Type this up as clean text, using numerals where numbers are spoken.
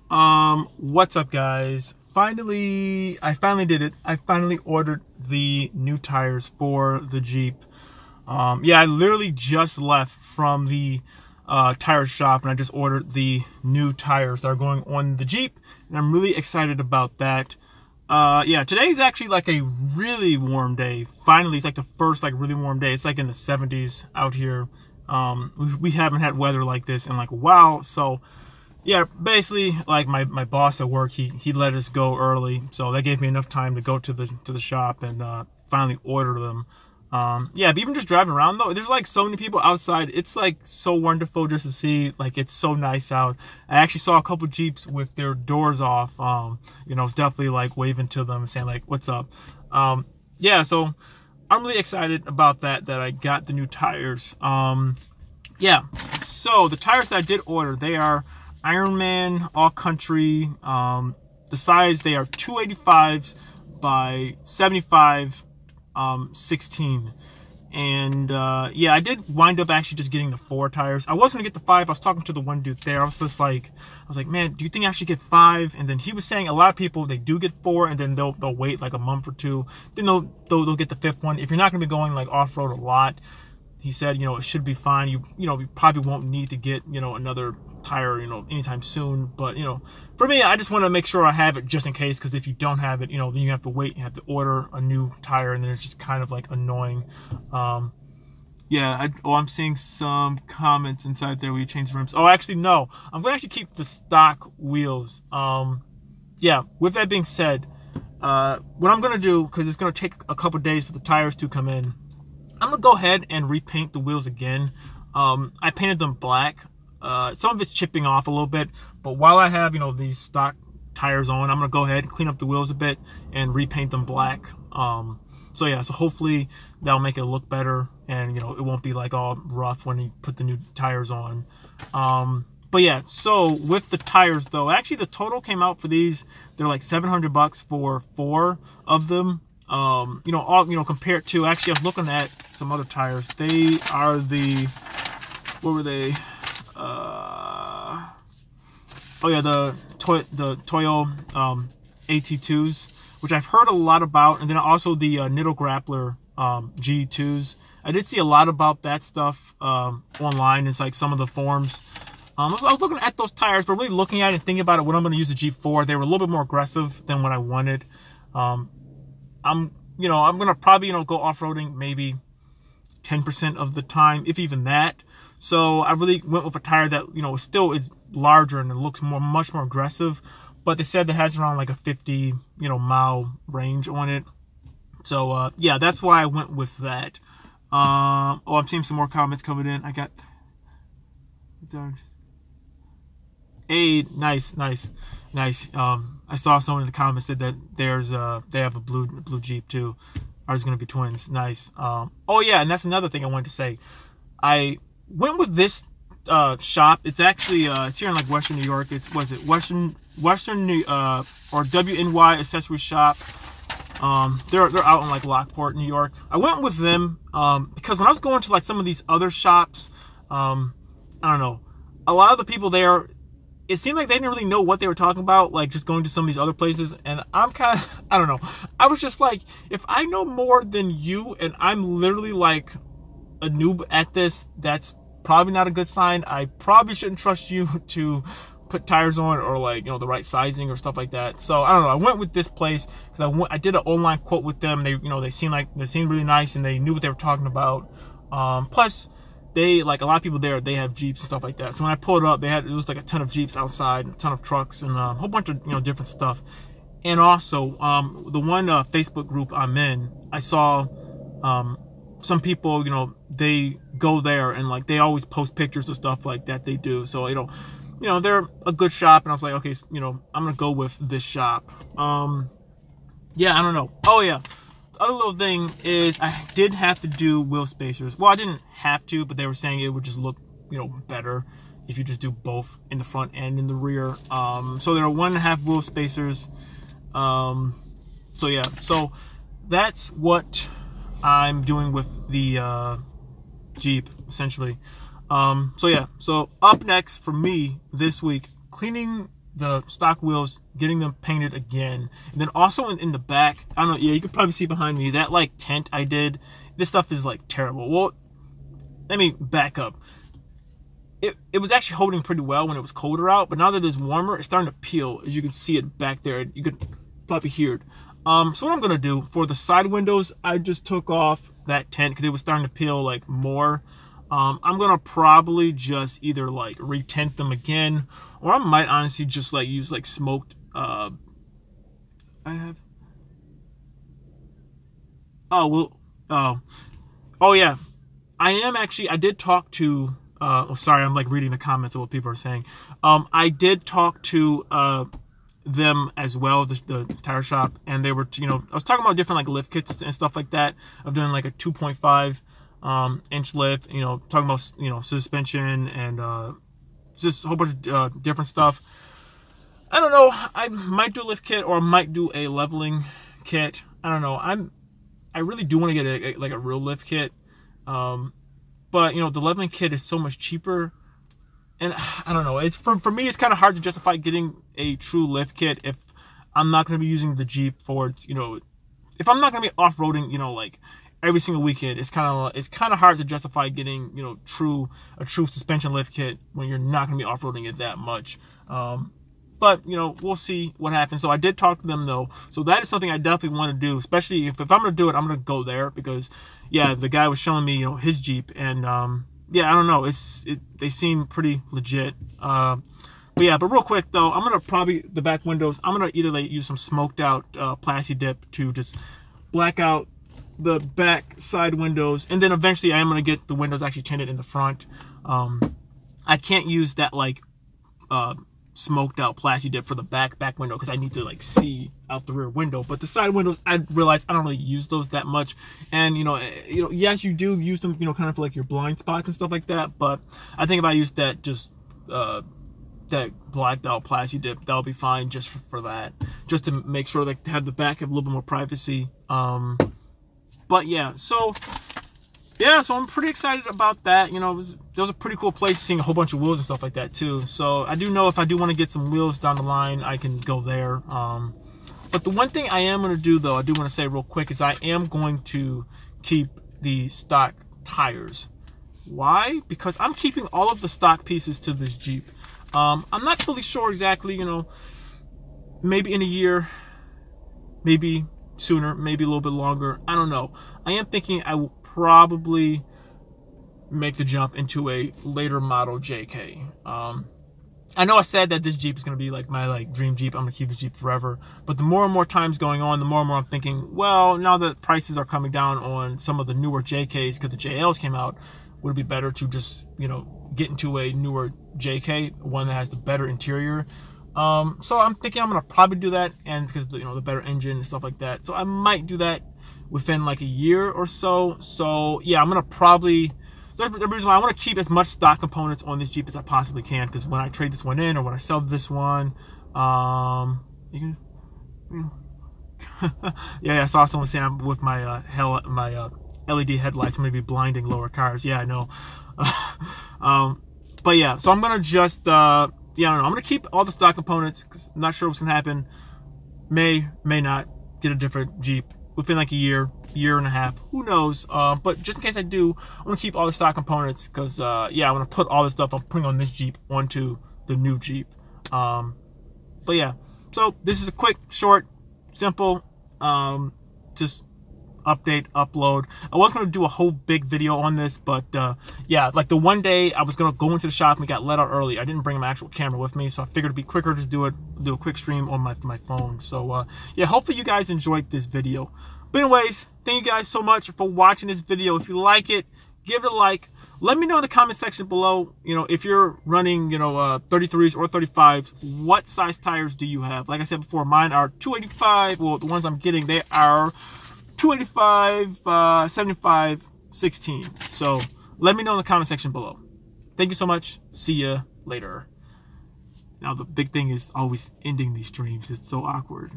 What's up, guys? I finally did it. I finally ordered the new tires for the Jeep. Yeah, I literally just left from the tire shop and I just ordered the new tires that are going on the Jeep, and I'm really excited about that. Yeah, today's actually like a really warm day. Finally, it's like the first like really warm day. It's like in the 70s out here. We haven't had weather like this in like a while, so yeah, basically, like my boss at work, he let us go early, so that gave me enough time to go to the shop and finally order them. Yeah, but even just driving around though, there's like so many people outside. It's like so wonderful just to see. Like, it's so nice out. I actually saw a couple Jeeps with their doors off. You know, it's definitely like waving to them and saying like, "What's up?" Yeah, so I'm really excited about that I got the new tires. Yeah, so the tires that I did order, they are Ironman All Country. The size, they are 285s by 75 16. And yeah, I did wind up actually just getting the 4 tires. I was gonna get the 5. I was talking to the one dude there. I was like, man, do you think I should get 5? And then he was saying a lot of people, they do get 4 and then they'll wait like a month or 2, then they'll get the 5th one if you're not gonna be going like off-road a lot. He said, you know, it should be fine. You probably won't need to get, you know, another tire, you know, anytime soon. But, you know, for me, I just want to make sure I have it just in case, because if you don't have it, you know, then you have to wait. You have to order a new tire, and then it's just kind of like annoying. Yeah, I'm seeing some comments inside there where you change the rims. Oh, actually, no. I'm going to actually keep the stock wheels. Yeah, with that being said, what I'm going to do, because it's going to take a couple days for the tires to come in, I'm going to go ahead and repaint the wheels again. I painted them black. Some of it's chipping off a little bit, but while I have, you know, these stock tires on, I'm going to go ahead and clean up the wheels a bit and repaint them black. So yeah, so hopefully that'll make it look better, and, you know, it won't be like all rough when you put the new tires on. But yeah, so with the tires though, actually the total came out for these, they're like $700 for 4 of them. You know, all, you know, compared to, actually I was looking at some other tires. They are the, what were they? Oh yeah, the Toyo AT2s, which I've heard a lot about, and then also the Nitto Grappler G2s. I did see a lot about that stuff online. It's like some of the forums. I was looking at those tires, but really looking at it and thinking about it, what I'm going to use the Jeep for, they were a little bit more aggressive than what I wanted. I'm gonna probably, you know, go off-roading maybe 10% of the time, if even that. So I really went with a tire that, you know, still is larger and it looks much more aggressive, but they said that has around like a 50, you know, mile range on it. So yeah, that's why I went with that. Oh, I'm seeing some more comments coming in. I got, hey, nice. I saw someone in the comments said that they have a blue Jeep too. Ours is gonna be twins. Nice. Oh yeah, and that's another thing I wanted to say. I went with this shop. It's actually it's here in like Western New York. Western or WNY Accessory Shop. They're out in like Lockport, New York. I went with them because when I was going to like some of these other shops, I don't know, a lot of the people there, it seemed like they didn't really know what they were talking about, like just going to some of these other places. And I'm kind of, I don't know. I was just like, if I know more than you and I'm literally like a noob at this, that's probably not a good sign. I probably shouldn't trust you to put tires on, or like, you know, the right sizing or stuff like that. So I don't know. I went with this place because I did an online quote with them. They, you know, they seemed really nice and they knew what they were talking about. Plus, they, like a lot of people there, they have Jeeps and stuff like that. So when I pulled up, it was like a ton of Jeeps outside, a ton of trucks, and a whole bunch of, you know, different stuff. And also, the one Facebook group I'm in, I saw some people, you know, they go there and like they always post pictures of stuff like that they do. So, you know, they're a good shop, and I was like, okay, you know, I'm gonna go with this shop. Yeah, I don't know. Oh yeah. Other little thing is I did have to do wheel spacers. Well, I didn't have to, but they were saying it would just look, you know, better if you just do both in the front and in the rear. So there are 1.5 wheel spacers. So yeah, so that's what I'm doing with the Jeep essentially. So yeah, so up next for me this week, cleaning the stock wheels, getting them painted again. And then also in the back, I don't know, yeah, you can probably see behind me, that like tent I did, this stuff is like terrible. Well, let me back up. It was actually holding pretty well when it was colder out, but now that it's warmer, it's starting to peel. As you can see it back there, you could probably hear it. So what I'm gonna do for the side windows, I just took off that tent because it was starting to peel like more. I'm gonna probably just either like re-tint them again, or I might honestly just like use like smoked. I have. Oh well. Oh yeah. I did talk to. Oh, sorry, I'm like reading the comments of what people are saying. I did talk to them as well, the tire shop, and they were, I was talking about different like lift kits and stuff like that. I've done like a 2.5 inch lift, talking about suspension and just a whole bunch of different stuff. I don't know. I might do a lift kit or I might do a leveling kit. I don't know. I really do want to get a real lift kit. But the leveling kit is so much cheaper, and I don't know. It's for me, it's kind of hard to justify getting a true lift kit if I'm not going to be using the Jeep for if I'm not going to be off-roading, like every single weekend. It's kind of hard to justify getting a true suspension lift kit when you're not going to be off-roading it that much. But we'll see what happens. So I did talk to them though. So that is something I definitely want to do, especially if I'm going to do it, I'm going to go there because yeah, the guy was showing me, his Jeep, and yeah, I don't know, they seem pretty legit. But yeah, but real quick though, I'm going to probably, the back windows, I'm going to either like use some smoked out Plasti Dip to just black out the back side windows, and then eventually I am going to get the windows actually tinted in the front. I can't use that like smoked out Plasti Dip for the back window because I need to like see out the rear window. But the side windows, I realize I don't really use those that much. And yes, you do use them, kind of for like your blind spots and stuff like that. But I think if I use that just that blacked out Plasti Dip, that'll be fine just for that, just to make sure they have the back have a little bit more privacy. But yeah, so I'm pretty excited about that. It was a pretty cool place, seeing a whole bunch of wheels and stuff like that too. So I do know if I do want to get some wheels down the line, I can go there. But the one thing I am going to do though, I do want to say real quick, is I am going to keep the stock tires. Why? Because I'm keeping all of the stock pieces to this Jeep. I'm not fully sure exactly, maybe in a year, maybe sooner, maybe a little bit longer. I don't know. I am thinking I will probably make the jump into a later model JK. I know I said that this Jeep is going to be like my dream Jeep. I'm going to keep this Jeep forever. But the more and more times going on, the more and more I'm thinking, well, now that prices are coming down on some of the newer JKs because the JLs came out, would it be better to just, get into a newer JK, one that has the better interior? So I'm thinking I'm going to probably do that, and because the better engine and stuff like that. So I might do that within like a year or so. So yeah, I'm going to probably, the reason why I want to keep as much stock components on this Jeep as I possibly can, because when I trade this one in or when I sell this one, yeah, I saw someone saying I'm with my LED headlights, I'm going to be blinding lower cars. Yeah, I know. But yeah, so I'm going to just, yeah, I don't know. I'm going to keep all the stock components because I'm not sure what's going to happen. May not get a different Jeep within like a year and a half. Who knows? But just in case I do, I'm going to keep all the stock components because, yeah, I'm going to put all the stuff I'm putting on this Jeep onto the new Jeep. But yeah, so this is a quick, short, simple, just update, upload. I was going to do a whole big video on this, but yeah, like the one day I was going to go into the shop and we got let out early. I didn't bring my actual camera with me, so I figured it'd be quicker to do a quick stream on my phone. So yeah, hopefully you guys enjoyed this video. But anyways, thank you guys so much for watching this video. If you like it, give it a like. Let me know in the comment section below, if you're running, 33s or 35s, what size tires do you have? Like I said before, mine are 285. Well, the ones I'm getting, they are 285, 75, 16. So let me know in the comment section below. Thank you so much. See ya later. Now the big thing is always ending these streams. It's so awkward.